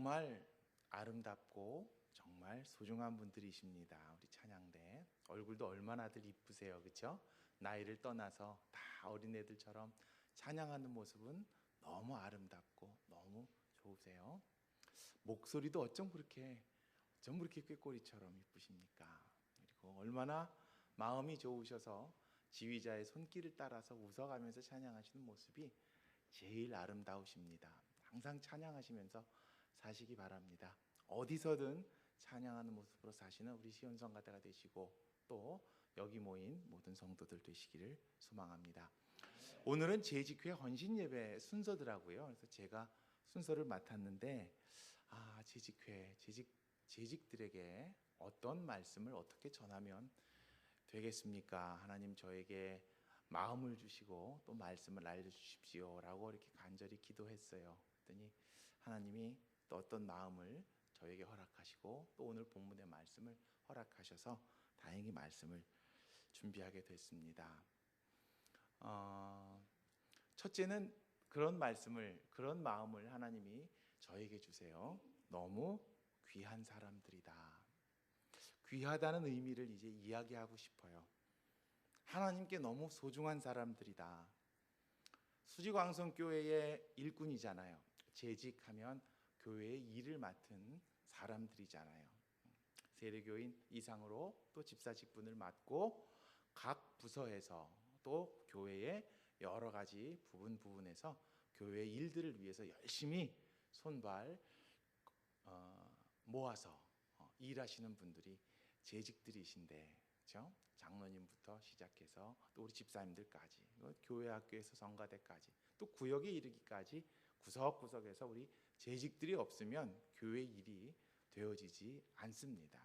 정말 아름답고 정말 소중한 분들이십니다. 우리 찬양대 얼굴도 얼마나들 이쁘세요, 그렇죠? 나이를 떠나서 다 어린애들처럼 찬양하는 모습은 너무 아름답고 너무 좋으세요. 목소리도 어쩜 그렇게 꾀꼬리처럼 이쁘십니까? 그리고 얼마나 마음이 좋으셔서 지휘자의 손길을 따라서 웃어가면서 찬양하시는 모습이 제일 아름다우십니다. 항상 찬양하시면서 사시기 바랍니다. 어디서든 찬양하는 모습으로 사시는 우리 시온성가대가 되시고 또 여기 모인 모든 성도들 되시기를 소망합니다. 오늘은 재직회 헌신 예배 순서더라고요. 그래서 제가 순서를 맡았는데 재직들에게 어떤 말씀을 어떻게 전하면 되겠습니까? 하나님 저에게 마음을 주시고 또 말씀을 알려주십시오 라고 이렇게 간절히 기도했어요. 그랬더니 하나님이 또 어떤 마음을 저에게 허락하시고 또 오늘 본문의 말씀을 허락하셔서 다행히 말씀을 준비하게 됐습니다. 첫째는 그런 마음을 하나님이 저에게 주세요. 너무 귀한 사람들이다. 귀하다는 의미를 이제 이야기하고 싶어요. 하나님께 너무 소중한 사람들이다. 수지광성교회의 일꾼이잖아요. 재직하면 교회의 일을 맡은 사람들이잖아요. 세례교인 이상으로 또 집사 직분을 맡고 각 부서에서 또 교회의 여러 가지 부분에서 교회의 일들을 위해서 열심히 손발 모아서 일하시는 분들이 재직들이신데, 그렇죠? 장로님부터 시작해서 또 우리 집사님들까지, 교회 학교에서 성가대까지, 또 구역에 이르기까지 구석구석에서 우리 재직들이 없으면 교회 일이 되어지지 않습니다.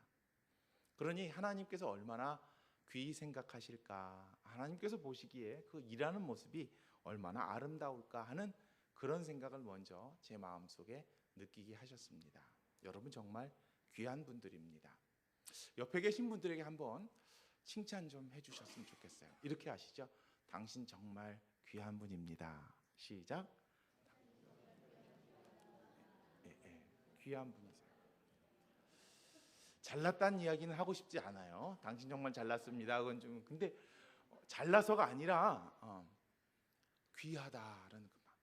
그러니 하나님께서 얼마나 귀히 생각하실까, 하나님께서 보시기에 그 일하는 모습이 얼마나 아름다울까 하는 그런 생각을 먼저 제 마음속에 느끼게 하셨습니다. 여러분 정말 귀한 분들입니다. 옆에 계신 분들에게 한번 칭찬 좀 해주셨으면 좋겠어요. 이렇게 하시죠. 당신 정말 귀한 분입니다. 시작. 귀한 분이세요. 잘났다는 이야기는 하고 싶지 않아요. 당신 정말 잘났습니다. 그건 좀 근데 잘나서가 아니라 귀하다라는 그 말.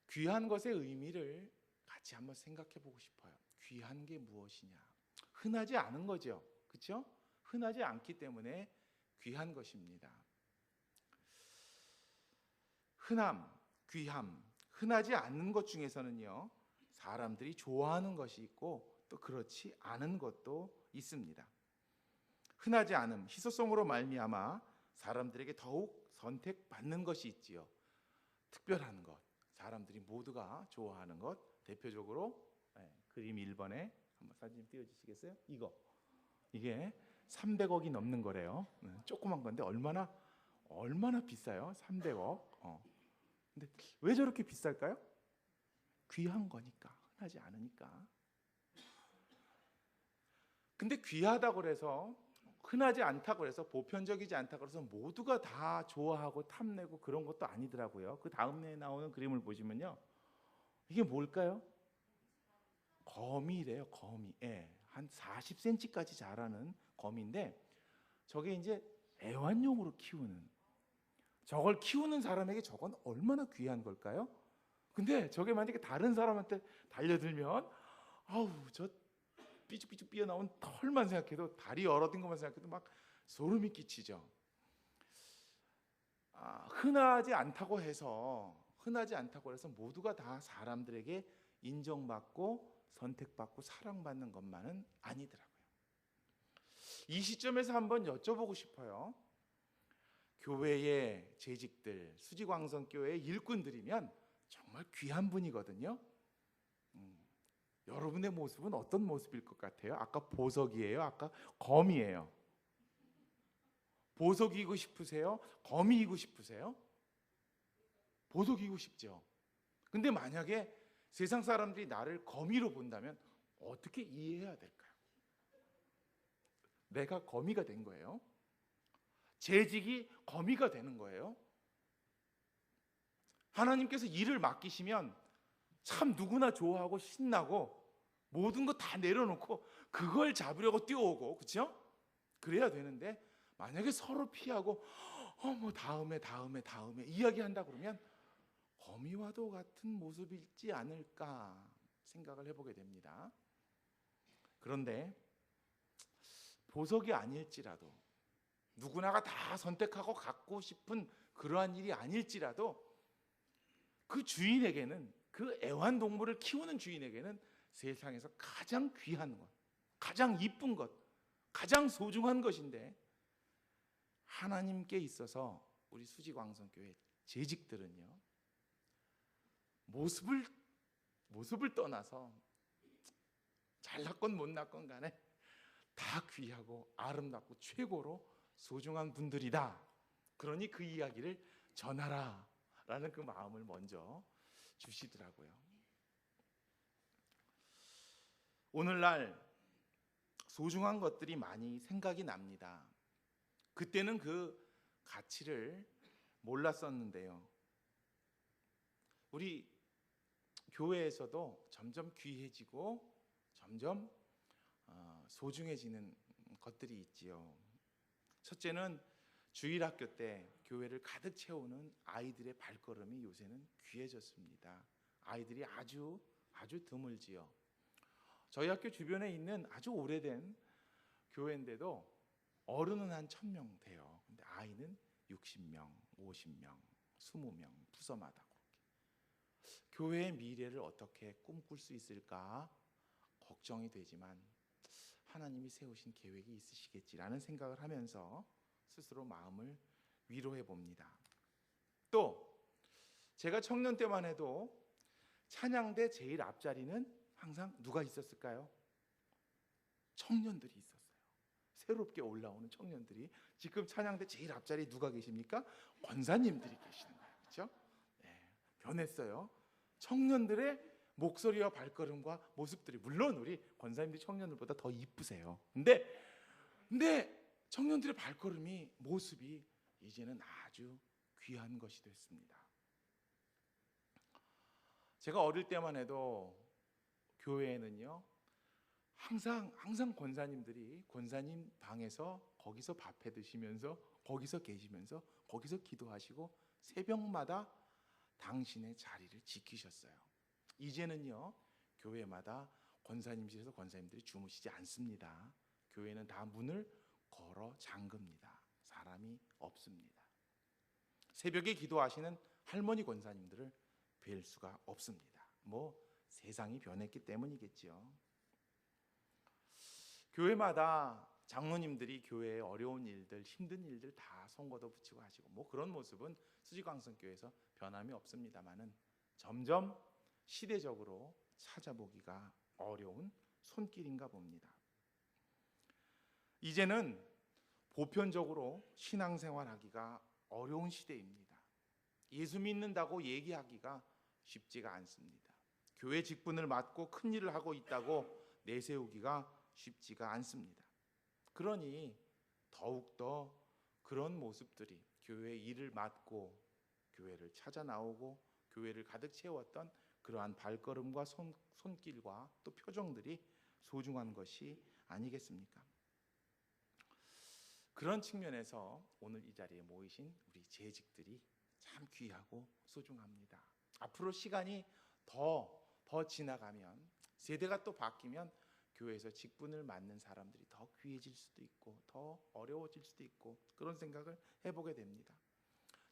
귀한 것의 의미를 같이 한번 생각해 보고 싶어요. 귀한 게 무엇이냐? 흔하지 않은 거죠. 그렇죠? 흔하지 않기 때문에 귀한 것입니다. 흔함, 귀함, 흔하지 않은 것 중에서는요, 사람들이 좋아하는 것이 있고 또 그렇지 않은 것도 있습니다. 흔하지 않음, 희소성으로 말미암아 사람들에게 더욱 선택받는 것이 있지요. 특별한 것, 사람들이 모두가 좋아하는 것, 대표적으로 그림 1번에 한번 사진 띄워주시겠어요? 이게 300억이 넘는 거래요. 조그만 건데 얼마나 비싸요? 300억. 근데 왜 저렇게 비쌀까요? 귀한 거니까, 흔하지 않으니까. 근데 귀하다고 그래서, 흔하지 않다고 그래서, 보편적이지 않다고 그래서 모두가 다 좋아하고 탐내고 그런 것도 아니더라고요. 그 다음에 나오는 그림을 보시면요, 이게 뭘까요? 거미래요. 거미. 한 40cm까지 자라는 거미인데, 저게 이제 애완용으로 키우는, 저걸 키우는 사람에게 저건 얼마나 귀한 걸까요? 근데 저게 만약에 다른 사람한테 달려들면 저 삐죽삐죽 삐어나온 털만 생각해도, 다리 열어둔 것만 생각해도 막 소름이 끼치죠. 흔하지 않다고 해서 모두가 다 사람들에게 인정받고 선택받고 사랑받는 것만은 아니더라고요. 이 시점에서 한번 여쭤보고 싶어요. 교회의 재직들, 수지광성교회의 일꾼들이면 정말 귀한 분이거든요. 여러분의 모습은 어떤 모습일 것 같아요? 아까 보석이에요? 아까 거미예요? 보석이고 싶으세요? 거미이고 싶으세요? 보석이고 싶죠. 근데 만약에 세상 사람들이 나를 거미로 본다면 어떻게 이해해야 될까요? 내가 거미가 된 거예요. 재직이 거미가 되는 거예요. 하나님께서 일을 맡기시면 참 누구나 좋아하고 신나고 모든 거 다 내려놓고 그걸 잡으려고 뛰어오고, 그렇죠? 그래야 되는데 만약에 서로 피하고 뭐 다음에 이야기한다 그러면 거미와도 같은 모습일지 않을까 생각을 해보게 됩니다. 그런데 보석이 아닐지라도, 누구나가 다 선택하고 갖고 싶은 그러한 일이 아닐지라도 그 주인에게는, 그 애완동물을 키우는 주인에게는 세상에서 가장 귀한 것, 가장 이쁜 것, 가장 소중한 것인데, 하나님께 있어서 우리 수지광성교회 재직들은요, 모습을 떠나서 잘났건 못났건 간에 다 귀하고 아름답고 최고로 소중한 분들이다. 그러니 그 이야기를 전하라 라는 그 마음을 먼저 주시더라고요. 오늘날 소중한 것들이 많이 생각이 납니다. 그때는 그 가치를 몰랐었는데요. 우리 교회에서도 점점 귀해지고 점점 소중해지는 것들이 있지요. 첫째는 주일학교 때 교회를 가득 채우는 아이들의 발걸음이 요새는 귀해졌습니다. 아이들이 아주 드물지요. 저희 학교 주변에 있는 아주 오래된 교회인데도 어른은 한 1000명 돼요. 근데 아이는 60명, 50명, 20명 부서마다. 교회의 미래를 어떻게 꿈꿀 수 있을까 걱정이 되지만 하나님이 세우신 계획이 있으시겠지라는 생각을 하면서 스스로 마음을 위로해 봅니다. 또 제가 청년 때만 해도 찬양대 제일 앞자리는 항상 누가 있었을까요? 청년들이 있었어요. 새롭게 올라오는 청년들이. 지금 찬양대 제일 앞자리 누가 계십니까? 권사님들이 계시는 거예요. 그렇죠? 네, 변했어요. 청년들의 목소리와 발걸음과 모습들이, 물론 우리 권사님들이 청년들보다 더 이쁘세요. 근데 청년들의 발걸음이, 모습이 이제는 아주 귀한 것이 됐습니다. 제가 어릴 때만 해도 교회에는요, 항상 권사님들이 권사님 방에서 거기서 밥해 드시면서 거기서 계시면서 거기서 기도하시고 새벽마다 당신의 자리를 지키셨어요. 이제는요, 교회마다 권사님실에서 권사님들이 주무시지 않습니다. 교회는 다 문을 걸어 잠깁니다. 사람이 없습니다. 새벽에 기도하시는 할머니 권사님들을 뵐 수가 없습니다. 세상이 변했기 때문이겠죠. 교회마다 장로님들이 교회의 어려운 일들, 힘든 일들 다 손 걷어붙이고 하시고, 그런 모습은 수지광성교회에서 변함이 없습니다만은 점점 시대적으로 찾아보기가 어려운 손길인가 봅니다. 이제는 보편적으로 신앙생활하기가 어려운 시대입니다. 예수 믿는다고 얘기하기가 쉽지가 않습니다. 교회 직분을 맡고 큰 일을 하고 있다고 내세우기가 쉽지가 않습니다. 그러니 더욱더 그런 모습들이, 교회의 일을 맡고 교회를 찾아 나오고 교회를 가득 채웠던 그러한 발걸음과 손길과 또 표정들이 소중한 것이 아니겠습니까? 그런 측면에서 오늘 이 자리에 모이신 우리 재직들이 참 귀하고 소중합니다. 앞으로 시간이 더 지나가면, 세대가 또 바뀌면 교회에서 직분을 맡는 사람들이 더 귀해질 수도 있고 더 어려워질 수도 있고, 그런 생각을 해보게 됩니다.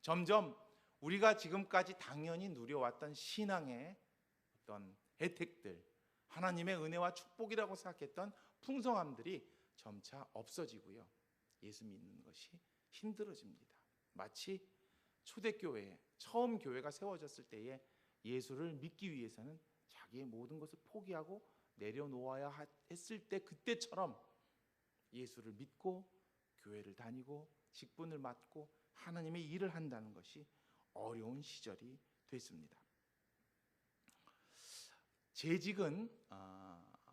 점점 우리가 지금까지 당연히 누려왔던 신앙의 어떤 혜택들, 하나님의 은혜와 축복이라고 생각했던 풍성함들이 점차 없어지고요, 예수 믿는 것이 힘들어집니다. 마치 초대교회, 처음 교회가 세워졌을 때에 예수를 믿기 위해서는 자기의 모든 것을 포기하고 내려놓아야 했을 때, 그때처럼 예수를 믿고 교회를 다니고 직분을 맡고 하나님의 일을 한다는 것이 어려운 시절이 됐습니다. 재직은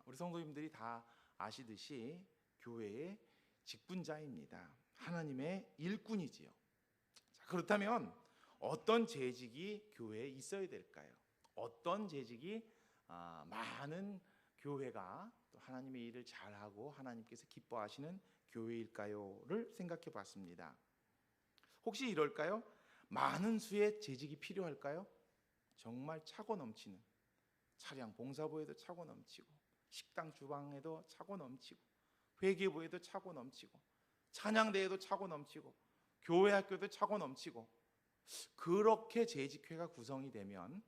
우리 성도님들이 다 아시듯이 교회의 직분자입니다. 하나님의 일꾼이지요. 자, 그렇다면 어떤 재직이 교회에 있어야 될까요? 어떤 재직이 많은 교회가 또 하나님의 일을 잘하고 하나님께서 기뻐하시는 교회일까요?를 생각해 봤습니다. 혹시 이럴까요? 많은 수의 재직이 필요할까요? 정말 차고 넘치는, 차량 봉사부에도 차고 넘치고, 식당 주방에도 차고 넘치고, 회계부에도 차고 넘치고, 찬양대에도 차고 넘치고, 교회 학교도 차고 넘치고, 그렇게 재직회가 구성이 되면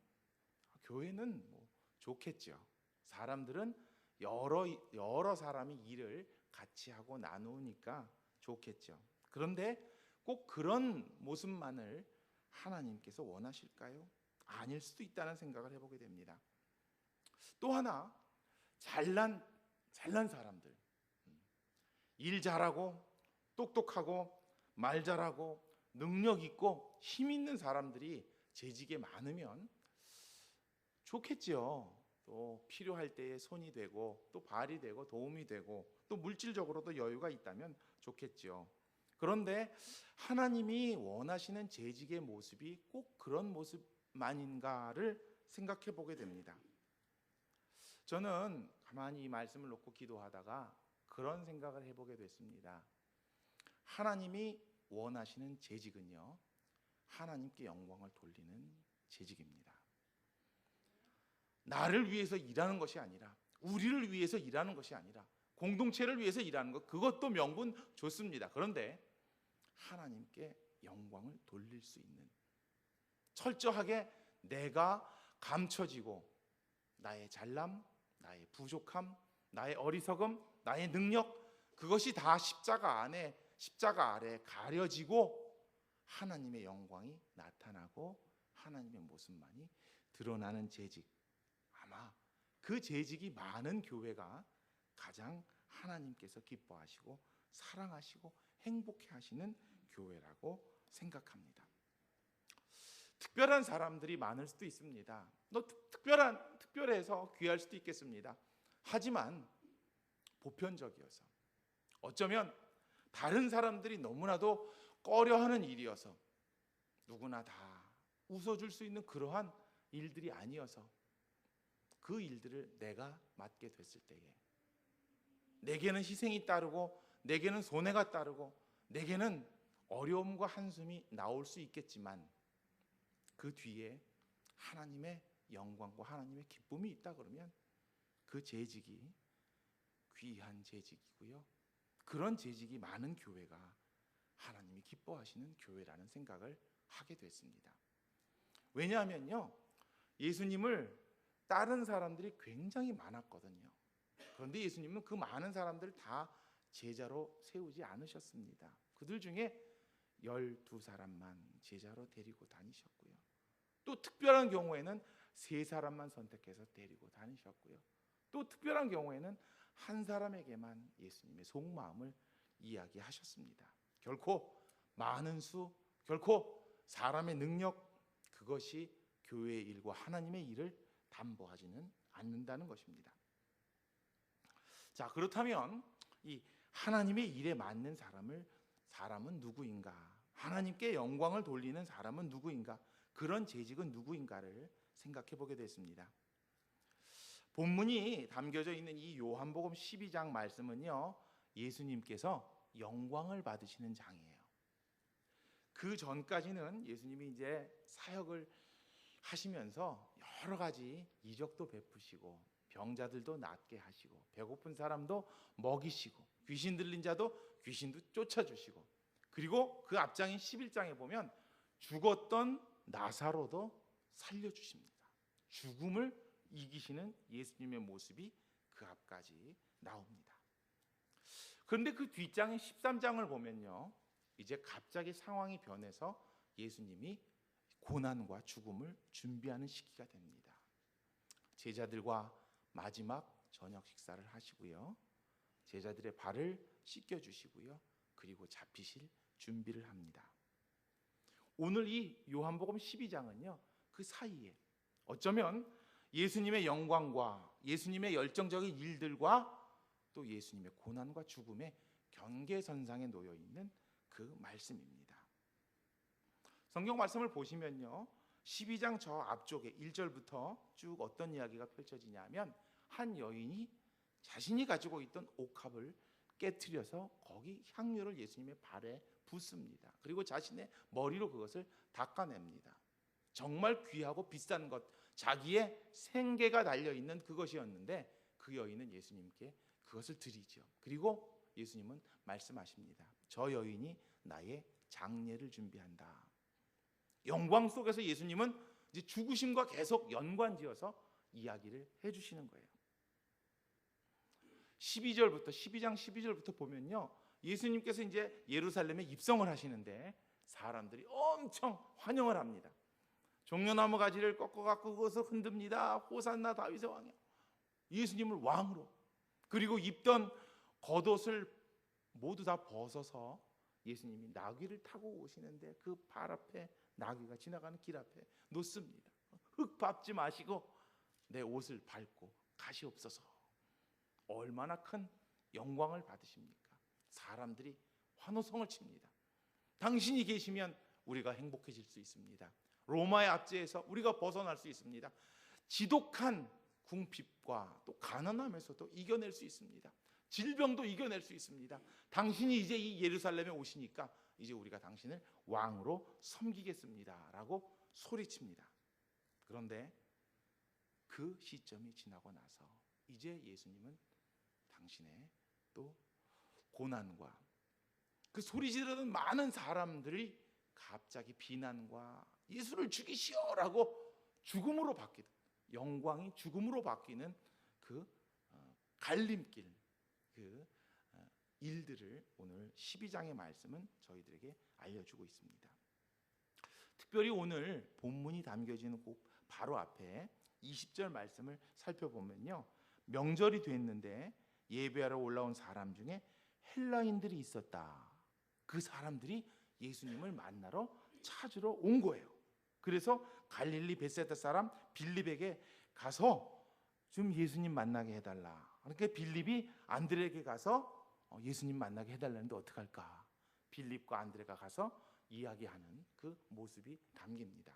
교회는 뭐 좋겠죠. 사람들은 여러 사람이 일을 같이 하고 나누니까 좋겠죠. 그런데 꼭 그런 모습만을 하나님께서 원하실까요? 아닐 수도 있다는 생각을 해보게 됩니다. 또 하나, 잘난 사람들, 일 잘하고 똑똑하고 말 잘하고 능력 있고 힘 있는 사람들이 재직에 많으면 좋겠죠. 또 필요할 때에 손이 되고 또 발이 되고 도움이 되고 또 물질적으로도 여유가 있다면 좋겠죠. 그런데 하나님이 원하시는 재직의 모습이 꼭 그런 모습만인가를 생각해 보게 됩니다. 저는 가만히 이 말씀을 놓고 기도하다가 그런 생각을 해보게 됐습니다. 하나님이 원하시는 재직은요, 하나님께 영광을 돌리는 재직입니다. 나를 위해서 일하는 것이 아니라, 우리를 위해서 일하는 것이 아니라, 공동체를 위해서 일하는 것, 그것도 명분 좋습니다. 그런데 하나님께 영광을 돌릴 수 있는, 철저하게 내가 감춰지고 나의 잘남, 나의 부족함, 나의 어리석음, 나의 능력, 그것이 다 십자가 아래 가려지고 하나님의 영광이 나타나고 하나님의 모습만이 드러나는 재직, 아마 그 재직이 많은 교회가 가장 하나님께서 기뻐하시고 사랑하시고 행복해 하시는 교회라고 생각합니다. 특별한 사람들이 많을 수도 있습니다. 특별해서 귀할 수도 있겠습니다. 하지만 보편적이어서, 어쩌면 다른 사람들이 너무나도 꺼려하는 일이어서, 누구나 다 웃어줄 수 있는 그러한 일들이 아니어서, 그 일들을 내가 맡게 됐을 때에 내게는 희생이 따르고 내게는 손해가 따르고 내게는 어려움과 한숨이 나올 수 있겠지만, 그 뒤에 하나님의 영광과 하나님의 기쁨이 있다 그러면 그 재직이 귀한 재직이고요, 그런 재직이 많은 교회가 하나님이 기뻐하시는 교회라는 생각을 하게 됐습니다. 왜냐하면요, 예수님을 따른 사람들이 굉장히 많았거든요. 그런데 예수님은 그 많은 사람들을 다 제자로 세우지 않으셨습니다. 그들 중에 12사람만 제자로 데리고 다니셨고요, 또 특별한 경우에는 3사람만 선택해서 데리고 다니셨고요, 또 특별한 경우에는 한 사람에게만 예수님의 속마음을 이야기하셨습니다. 결코 많은 수, 결코 사람의 능력, 그것이 교회의 일과 하나님의 일을 담보하지는 않는다는 것입니다. 자, 그렇다면 이 하나님의 일에 맞는 사람은 누구인가? 하나님께 영광을 돌리는 사람은 누구인가? 그런 재직은 누구인가를 생각해 보게 됐습니다. 본문이 담겨져 있는 이 요한복음 12장 말씀은요, 예수님께서 영광을 받으시는 장이에요. 그 전까지는 예수님이 이제 사역을 하시면서 여러 가지 이적도 베푸시고 병자들도 낫게 하시고 배고픈 사람도 먹이시고 귀신 들린 자도 귀신도 쫓아주시고, 그리고 그 앞장인 11장에 보면 죽었던 나사로도 살려주십니다. 죽음을 이기시는 예수님의 모습이 그 앞까지 나옵니다. 그런데 그 뒷장인 13장을 보면요, 이제 갑자기 상황이 변해서 예수님이 고난과 죽음을 준비하는 시기가 됩니다. 제자들과 마지막 저녁 식사를 하시고요, 제자들의 발을 씻겨주시고요, 그리고 잡히실 준비를 합니다. 오늘 이 요한복음 12장은요, 그 사이에 어쩌면 예수님의 영광과 예수님의 열정적인 일들과 또 예수님의 고난과 죽음의 경계선상에 놓여 있는 그 말씀입니다. 성경 말씀을 보시면요, 12장 저 앞쪽에 1절부터 쭉 어떤 이야기가 펼쳐지냐면 한 여인이 자신이 가지고 있던 옥합을 깨트려서 거기 향유를 예수님의 발에 붓습니다. 그리고 자신의 머리로 그것을 닦아냅니다. 정말 귀하고 비싼 것, 자기의 생계가 달려있는 그것이었는데 그 여인은 예수님께 그것을 드리죠. 그리고 예수님은 말씀하십니다. 저 여인이 나의 장례를 준비한다. 영광 속에서 예수님은 이제 죽으심과 계속 연관지어서 이야기를 해주시는 거예요. 12장 12절부터 보면요, 예수님께서 이제 예루살렘에 입성을 하시는데 사람들이 엄청 환영을 합니다. 종려나무 가지를 꺾어갖고 그것을 흔듭니다. 호산나 다윗의 왕이야. 예수님을 왕으로. 그리고 입던 겉옷을 모두 다 벗어서 예수님이 나귀를 타고 오시는데 그 발 앞에 나귀가 지나가는 길 앞에 놓습니다. 흙 밟지 마시고 내 옷을 밟고 가시옵소서. 얼마나 큰 영광을 받으십니까? 사람들이 환호성을 칩니다. 당신이 계시면 우리가 행복해질 수 있습니다. 로마의 압제에서 우리가 벗어날 수 있습니다. 지독한 궁핍과 또 가난함에서도 이겨낼 수 있습니다. 질병도 이겨낼 수 있습니다. 당신이 이제 이 예루살렘에 오시니까 이제 우리가 당신을 왕으로 섬기겠습니다 라고 소리칩니다. 그런데 그 시점이 지나고 나서 이제 예수님은 당신의 또 고난과 그 소리 지르는 많은 사람들이 갑자기 비난과 예수를 죽이시오라고 죽음으로 바뀌는, 영광이 죽음으로 바뀌는 그 갈림길, 그 일들을 오늘 12장의 말씀은 저희들에게 알려주고 있습니다. 특별히 오늘 본문이 담겨지는 그 바로 앞에 20절 말씀을 살펴보면요, 명절이 됐는데 예배하러 올라온 사람 중에 헬라인들이 있었다. 그 사람들이 예수님을 만나러 찾으러 온 거예요. 그래서 갈릴리 벳세다 사람 빌립에게 가서 좀 예수님 만나게 해달라. 그러니까 빌립이 안드레에게 가서 예수님 만나게 해달라는데 어떡할까? 빌립과 안드레가 가서 이야기하는 그 모습이 담깁니다.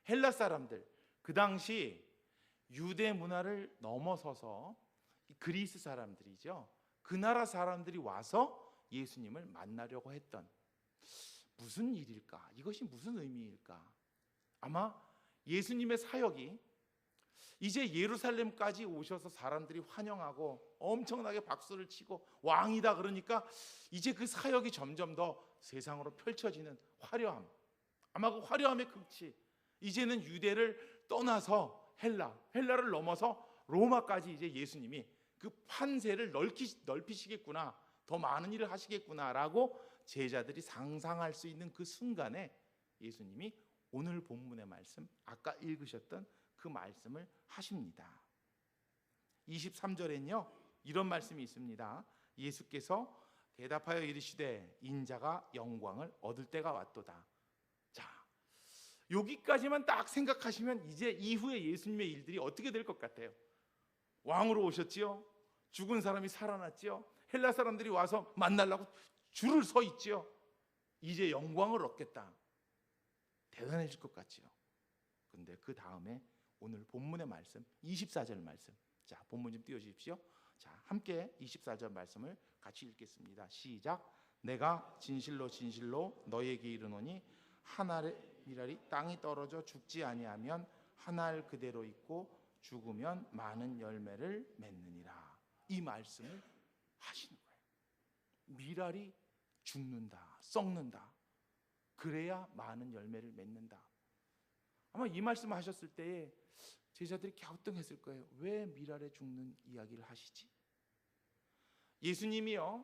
헬라 사람들, 그 당시 유대 문화를 넘어서서 그리스 사람들이죠. 그 나라 사람들이 와서 예수님을 만나려고 했던 무슨 일일까? 이것이 무슨 의미일까? 아마 예수님의 사역이 이제 예루살렘까지 오셔서 사람들이 환영하고 엄청나게 박수를 치고 왕이다 그러니까 이제 그 사역이 점점 더 세상으로 펼쳐지는 화려함, 아마 그 화려함의 극치, 이제는 유대를 떠나서 헬라를 넘어서 로마까지 이제 예수님이 그 판세를 넓히시겠구나, 더 많은 일을 하시겠구나라고 제자들이 상상할 수 있는 그 순간에 예수님이 오늘 본문의 말씀, 아까 읽으셨던 그 말씀을 하십니다. 23절에는요 이런 말씀이 있습니다. 예수께서 대답하여 이르시되 인자가 영광을 얻을 때가 왔도다. 자, 여기까지만 딱 생각하시면 이제 이후에 예수님의 일들이 어떻게 될 것 같아요? 왕으로 오셨지요. 죽은 사람이 살아났지요. 헬라 사람들이 와서 만나려고 줄을 서 있지요. 이제 영광을 얻겠다. 대단해질 것 같지요. 근데 그 다음에 오늘 본문의 말씀 24절 말씀, 자 본문 좀 띄워주십시오. 자 함께 24절 말씀을 같이 읽겠습니다. 시작. 내가 진실로 진실로 너희에게 이르노니 한 알의 밀알이 땅이 떨어져 죽지 아니하면 한 알 그대로 있고 죽으면 많은 열매를 맺느니라. 이 말씀을 하시는 거예요. 밀알이 죽는다, 썩는다. 그래야 많은 열매를 맺는다. 아마 이 말씀을 하셨을 때에 제자들이 갸우뚱했을 거예요. 왜 밀알에 죽는 이야기를 하시지? 예수님이요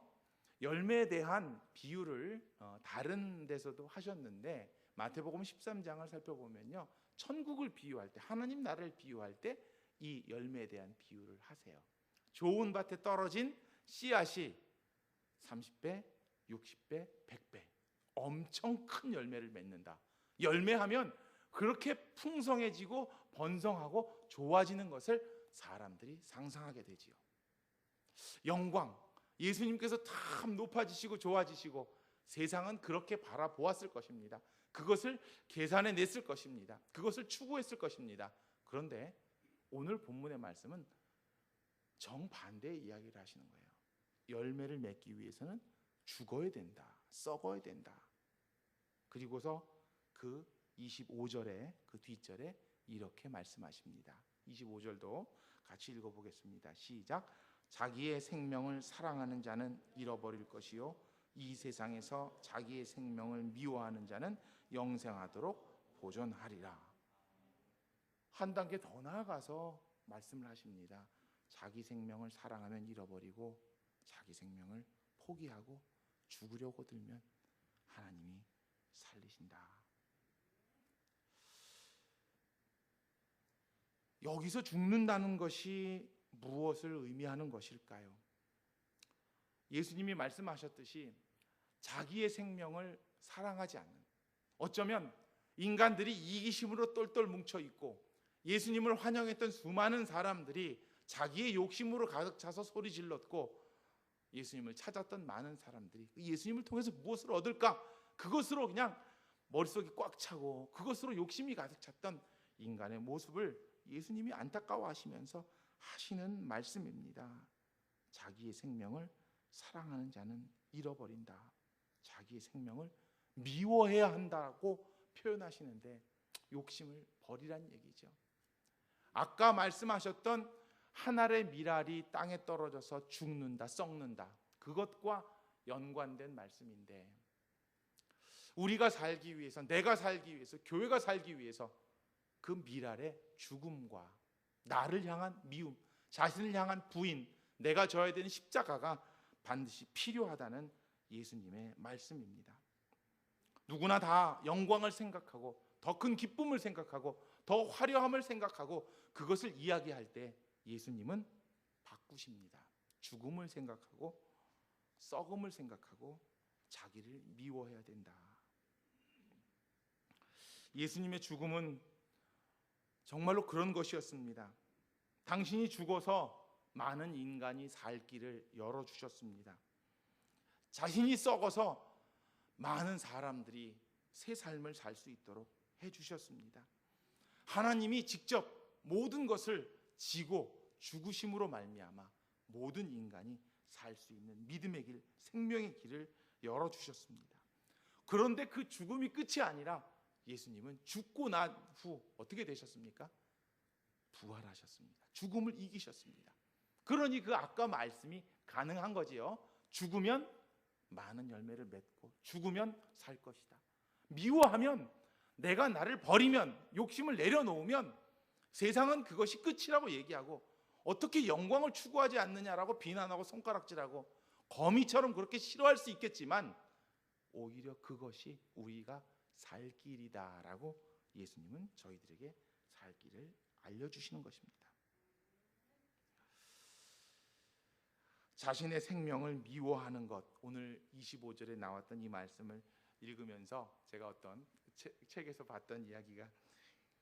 열매에 대한 비유를 다른 데서도 하셨는데 마태복음 13장을 살펴보면요 천국을 비유할 때, 하나님 나라를 비유할 때 이 열매에 대한 비유를 하세요. 좋은 밭에 떨어진 씨앗이 30배, 60배, 100배 엄청 큰 열매를 맺는다. 열매하면 그렇게 풍성해지고 번성하고 좋아지는 것을 사람들이 상상하게 되지요. 영광, 예수님께서 참 높아지시고 좋아지시고 세상은 그렇게 바라보았을 것입니다. 그것을 계산해 냈을 것입니다. 그것을 추구했을 것입니다. 그런데 오늘 본문의 말씀은 정반대의 이야기를 하시는 거예요. 열매를 맺기 위해서는 죽어야 된다, 썩어야 된다. 그리고서 그 25절에 그 뒷절에 이렇게 말씀하십니다. 25절도 같이 읽어보겠습니다. 시작. 자기의 생명을 사랑하는 자는 잃어버릴 것이요 이 세상에서 자기의 생명을 미워하는 자는 영생하도록 보존하리라. 한 단계 더 나아가서 말씀을 하십니다. 자기 생명을 사랑하면 잃어버리고 자기 생명을 포기하고 죽으려고 들면 하나님이 살리신다. 여기서 죽는다는 것이 무엇을 의미하는 것일까요? 예수님이 말씀하셨듯이 자기의 생명을 사랑하지 않는, 어쩌면 인간들이 이기심으로 똘똘 뭉쳐 있고 예수님을 환영했던 수많은 사람들이 자기의 욕심으로 가득 차서 소리 질렀고 예수님을 찾았던 많은 사람들이 예수님을 통해서 무엇을 얻을까? 그것으로 그냥 머릿속이 꽉 차고 그것으로 욕심이 가득 찼던 인간의 모습을 예수님이 안타까워하시면서 하시는 말씀입니다. 자기의 생명을 사랑하는 자는 잃어버린다. 자기의 생명을 미워해야 한다고 표현하시는데 욕심을 버리란 얘기죠. 아까 말씀하셨던 한 알의 밀알이 땅에 떨어져서 죽는다, 썩는다, 그것과 연관된 말씀인데 우리가 살기 위해서, 내가 살기 위해서, 교회가 살기 위해서 그 밀알의 죽음과 나를 향한 미움, 자신을 향한 부인, 내가 져야 되는 십자가가 반드시 필요하다는 예수님의 말씀입니다. 누구나 다 영광을 생각하고 더 큰 기쁨을 생각하고 더 화려함을 생각하고 그것을 이야기할 때 예수님은 바꾸십니다. 죽음을 생각하고 썩음을 생각하고 자기를 미워해야 된다. 예수님의 죽음은 정말로 그런 것이었습니다. 당신이 죽어서 많은 인간이 살 길을 열어주셨습니다. 자신이 썩어서 많은 사람들이 새 삶을 살 수 있도록 해주셨습니다. 하나님이 직접 모든 것을 지고 죽으심으로 말미암아 모든 인간이 살 수 있는 믿음의 길, 생명의 길을 열어주셨습니다. 그런데 그 죽음이 끝이 아니라 예수님은 죽고 난 후 어떻게 되셨습니까? 부활하셨습니다. 죽음을 이기셨습니다. 그러니 그 아까 말씀이 가능한 거지요. 죽으면 많은 열매를 맺고 죽으면 살 것이다. 미워하면, 내가 나를 버리면, 욕심을 내려놓으면 세상은 그것이 끝이라고 얘기하고 어떻게 영광을 추구하지 않느냐라고 비난하고 손가락질하고 거미처럼 그렇게 싫어할 수 있겠지만 오히려 그것이 우리가 살 길이다라고 예수님은 저희들에게 살 길을 알려주시는 것입니다. 자신의 생명을 미워하는 것, 오늘 25절에 나왔던 이 말씀을 읽으면서 제가 어떤 책에서 봤던 이야기가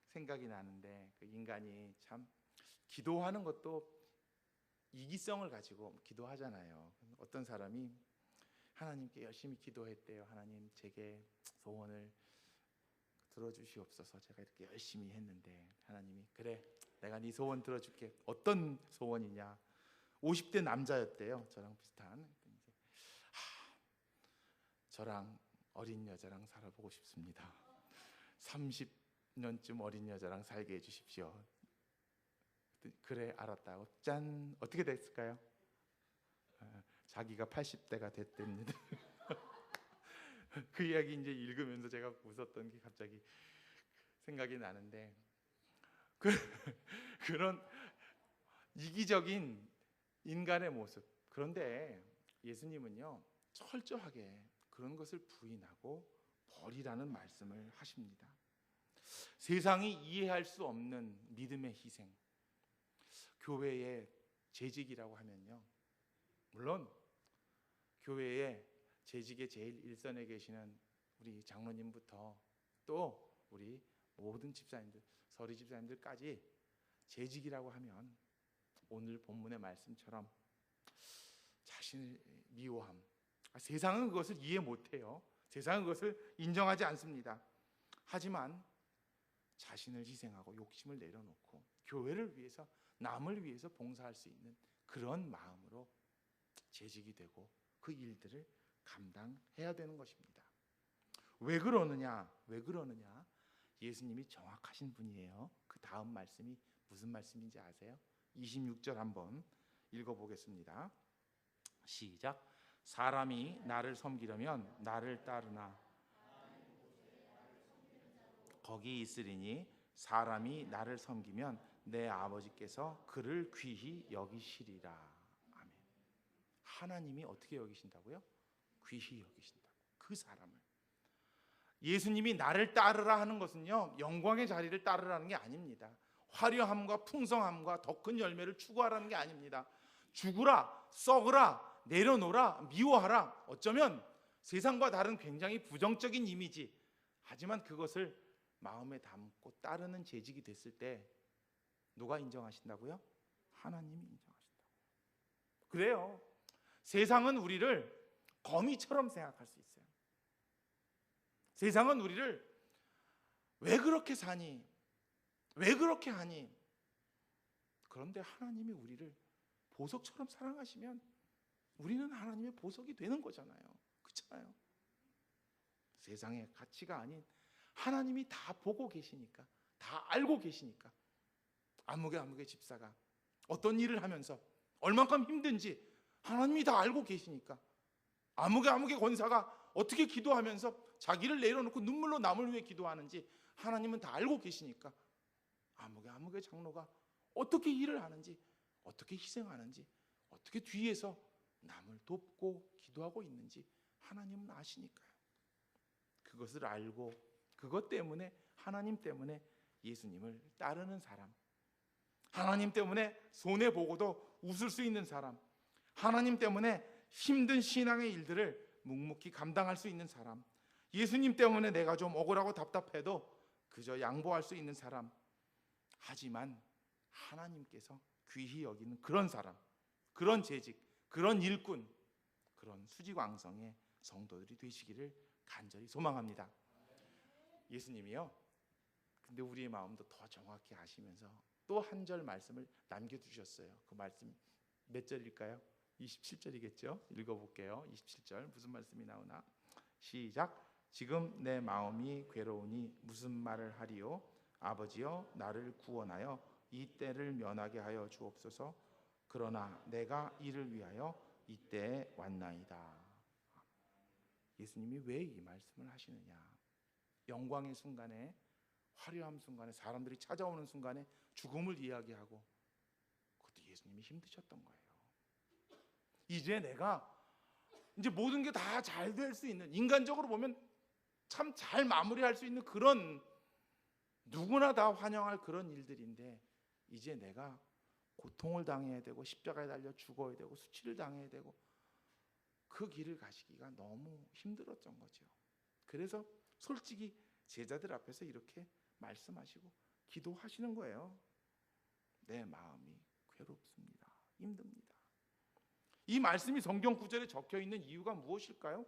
생각이 나는데, 그 인간이 참 기도하는 것도 이기성을 가지고 기도하잖아요. 어떤 사람이 하나님께 열심히 기도했대요. 하나님, 제게 소원을 들어주시옵소서. 제가 이렇게 열심히 했는데 하나님이 그래, 내가 네 소원 들어줄게. 어떤 소원이냐? 50대 남자였대요. 저랑 비슷한. 저랑 어린 여자랑 살아보고 싶습니다. 30년쯤 어린 여자랑 살게 해주십시오. 그래, 알았다고. 짠. 어떻게 됐을까요? 자기가 80대가 됐답니다. 그 이야기 이제 읽으면서 제가 웃었던 게 갑자기 생각이 나는데, 그런 이기적인 인간의 모습. 그런데 예수님은요, 철저하게 그런 것을 부인하고 버리라는 말씀을 하십니다. 세상이 이해할 수 없는 믿음의 희생, 교회의 재직이라고 하면요, 물론 교회의 재직의 제일 일선에 계시는 우리 장로님부터 또 우리 모든 집사님들, 서리 집사님들까지 재직이라고 하면 오늘 본문의 말씀처럼 자신을 미워함, 세상은 그것을 이해 못해요. 세상은 그것을 인정하지 않습니다. 하지만 자신을 희생하고 욕심을 내려놓고 교회를 위해서, 남을 위해서 봉사할 수 있는 그런 마음으로 재직이 되고 그 일들을 감당해야 되는 것입니다. 왜 그러느냐? 예수님이 정확하신 분이에요. 그 다음 말씀이 무슨 말씀인지 아세요? 26절 한번 읽어보겠습니다. 시작. 사람이 나를 섬기려면 나를 따르나 거기 있으리니 사람이 나를 섬기면 내 아버지께서 그를 귀히 여기시리라. 아멘. 하나님이 어떻게 여기신다고요? 귀히 여기신다고. 그 사람을. 예수님이 나를 따르라 하는 것은요, 영광의 자리를 따르라는 게 아닙니다. 화려함과 풍성함과 더 큰 열매를 추구하라는 게 아닙니다. 죽으라, 썩으라, 내려놓으라, 미워하라. 어쩌면 세상과 다른 굉장히 부정적인 이미지, 하지만 그것을 마음에 담고 따르는 재직이 됐을 때 누가 인정하신다고요? 하나님이 인정하신다고요. 그래요. 세상은 우리를 거미처럼 생각할 수 있어요. 세상은 우리를 왜 그렇게 사니? 왜 그렇게 하니? 그런데 하나님이 우리를 보석처럼 사랑하시면 우리는 하나님의 보석이 되는 거잖아요. 그렇잖아요. 세상의 가치가 아닌 하나님이 다 보고 계시니까, 다 알고 계시니까, 아무개 집사가 어떤 일을 하면서 얼만큼 힘든지 하나님이 다 알고 계시니까, 아무개 권사가 어떻게 기도하면서 자기를 내려놓고 눈물로 남을 위해 기도하는지 하나님은 다 알고 계시니까, 아무개 장로가 어떻게 일을 하는지, 어떻게 희생하는지, 어떻게 뒤에서 남을 돕고 기도하고 있는지 하나님은 아시니까요. 그것을 알고 그것 때문에, 하나님 때문에 예수님을 따르는 사람, 하나님 때문에 손해보고도 웃을 수 있는 사람, 하나님 때문에 힘든 신앙의 일들을 묵묵히 감당할 수 있는 사람, 예수님 때문에 내가 좀 억울하고 답답해도 그저 양보할 수 있는 사람, 하지만 하나님께서 귀히 여기는 그런 사람, 그런 재직, 그런 일꾼, 그런 수지광성의 성도들이 되시기를 간절히 소망합니다. 예수님이요, 근데 우리의 마음도 더 정확히 아시면서 또 한 절 말씀을 남겨두셨어요. 그 말씀 몇 절일까요? 27절이겠죠? 읽어볼게요. 27절 무슨 말씀이 나오나? 시작. 지금 내 마음이 괴로우니 무슨 말을 하리요? 아버지여, 나를 구원하여 이 때를 면하게 하여 주옵소서. 그러나 내가 이를 위하여 이때에 왔나이다. 예수님이 왜 이 말씀을 하시느냐? 영광의 순간에, 화려함 순간에, 사람들이 찾아오는 순간에 죽음을 이야기하고, 그것도 예수님이 힘드셨던 거예요. 이제 내가 모든 게 다 잘 될 수 있는, 인간적으로 보면 참 잘 마무리할 수 있는 그런, 누구나 다 환영할 그런 일들인데, 이제 내가 고통을 당해야 되고 십자가에 달려 죽어야 되고 수치를 당해야 되고, 그 길을 가시기가 너무 힘들었던 거죠. 그래서 솔직히 제자들 앞에서 이렇게 말씀하시고 기도하시는 거예요. 내 마음이 괴롭습니다. 힘듭니다. 이 말씀이 성경 구절에 적혀 있는 이유가 무엇일까요?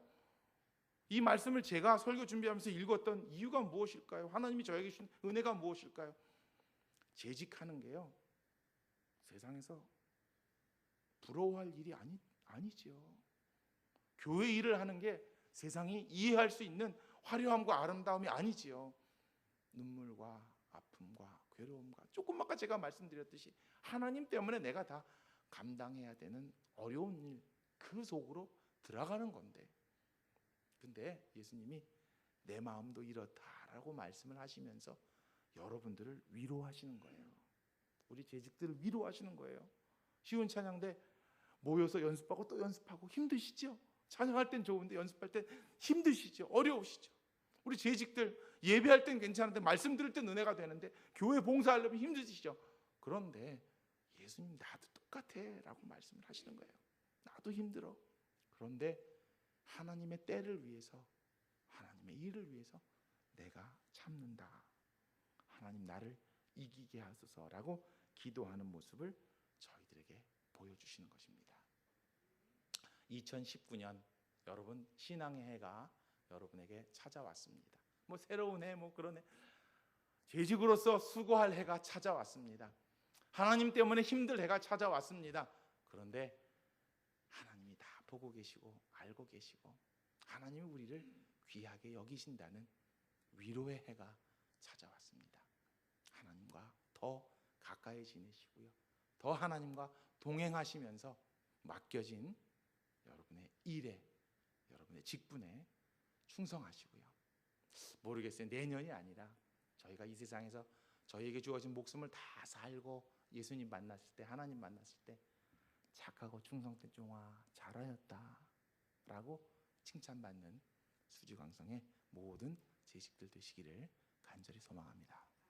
이 말씀을 제가 설교 준비하면서 읽었던 이유가 무엇일까요? 하나님이 저에게 주신 은혜가 무엇일까요? 재직하는 게요, 세상에서 부러워할 일이 아니죠. 교회 일을 하는 게 세상이 이해할 수 있는 화려함과 아름다움이 아니지요. 눈물과 아픔과 괴로움과, 조금 아까 제가 말씀드렸듯이 하나님 때문에 내가 다 감당해야 되는 어려운 일, 그 속으로 들어가는 건데, 근데 예수님이 내 마음도 이렇다라고 말씀을 하시면서 여러분들을 위로하시는 거예요. 우리 재직들을 위로하시는 거예요. 쉬운 찬양대 모여서 연습하고 또 연습하고 힘드시죠? 찬양할 땐 좋은데 연습할 땐 힘드시죠? 어려우시죠? 우리 재직들 예배할 땐 괜찮은데 말씀 들을 땐 은혜가 되는데 교회 봉사하려면 힘드시죠? 그런데 예수님 나도 똑같아 라고 말씀을 하시는 거예요. 나도 힘들어. 그런데 하나님의 때를 위해서, 하나님의 일을 위해서 내가 참는다. 하나님 나를 이기게 하소서라고 기도하는 모습을 저희들에게 보여주시는 것입니다. 2019년 여러분, 신앙의 해가 여러분에게 찾아왔습니다. 뭐 새로운 해, 뭐 그런 해. 재직으로서 수고할 해가 찾아왔습니다. 하나님 때문에 힘들 해가 찾아왔습니다. 그런데 하나님이 다 보고 계시고 알고 계시고 하나님이 우리를 귀하게 여기신다는 위로의 해가 찾아왔습니다. 하나님과 더 가까이 지내시고요. 더 하나님과 동행하시면서 맡겨진 여러분의 일에, 여러분의 직분에 충성하시고요. 모르겠어요. 내년이 아니라 저희가 이 세상에서 저희에게 주어진 목숨을 다 살고 예수님 만났을 때, 하나님 만났을 때 착하고 충성된 종아 잘하였다 라고 칭찬받는 수지광성의 모든 재직들 되시기를 간절히 소망합니다.